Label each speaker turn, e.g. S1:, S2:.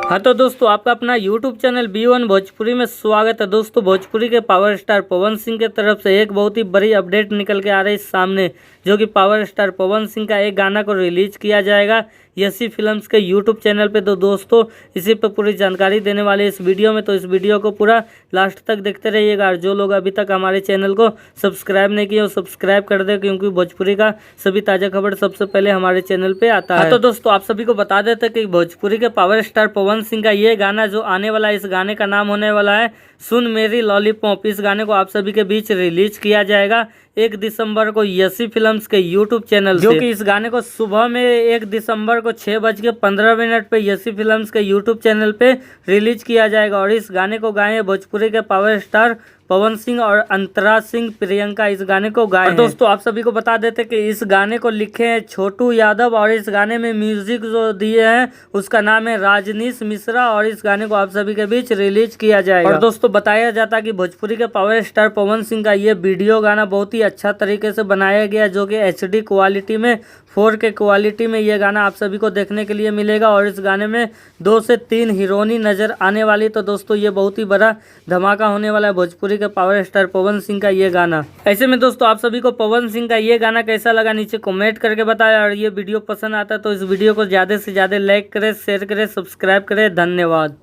S1: हाँ तो दोस्तों आपका अपना YouTube चैनल B1 भोजपुरी में स्वागत है। दोस्तों भोजपुरी के पावर स्टार पवन सिंह के तरफ से एक बहुत ही बड़ी अपडेट निकल के आ रही है सामने, जो कि पावर स्टार पवन सिंह का एक गाना को रिलीज किया जाएगा यसी फिल्म्स के YouTube चैनल पे। तो दोस्तों इसी पर पूरी जानकारी देने वाले इस वीडियो में, तो इस वीडियो को पूरा लास्ट तक देखते रहिएगा। और जो लोग अभी तक हमारे चैनल को सब्सक्राइब नहीं किए वो सब्सक्राइब कर दे, क्योंकि भोजपुरी का सभी ताज़ा खबर सबसे पहले हमारे चैनल पे आता है। तो दोस्तों आप सभी को बता देते कि भोजपुरी के पावर स्टार पवन सिंह का ये गाना जो आने वाला है, इस गाने का नाम होने वाला है सुन मेरी लॉलीपॉप। इस गाने को आप सभी के बीच रिलीज किया जाएगा 1 दिसंबर को यसी फिल्म्स के YouTube चैनल, जो कि इस गाने को सुबह में 1 दिसंबर को 6:15 पे यसी फिल्म्स के YouTube चैनल पे रिलीज किया जाएगा। और इस गाने को गाए भोजपुरी के पावर स्टार पवन सिंह और अंतरा सिंह प्रियंका इस गाने को गाए हैं। दोस्तों आप सभी को बता देते कि इस गाने को लिखे हैं छोटू यादव, और इस गाने में म्यूजिक जो दिए हैं उसका नाम है राजनीश मिश्रा, और इस गाने को आप सभी के बीच रिलीज किया जाएगा। और दोस्तों बताया जाता है कि भोजपुरी के पावर स्टार पवन सिंह का ये वीडियो गाना बहुत ही अच्छा तरीके से बनाया गया, जो कि HD क्वालिटी में 4K क्वालिटी में ये गाना आप सभी को देखने के लिए मिलेगा। और इस गाने में 2 से 3 हीरोइनी नजर आने वाली। तो दोस्तों ये बहुत ही बड़ा धमाका होने वाला है भोजपुरी के पावर स्टार पवन सिंह का ये गाना। ऐसे में दोस्तों आप सभी को पवन सिंह का ये गाना कैसा लगा नीचे कमेंट करके बताएं, और ये वीडियो पसंद आता है तो इस वीडियो को ज़्यादा से ज़्यादा लाइक करें, शेयर करें, सब्सक्राइब करें। धन्यवाद।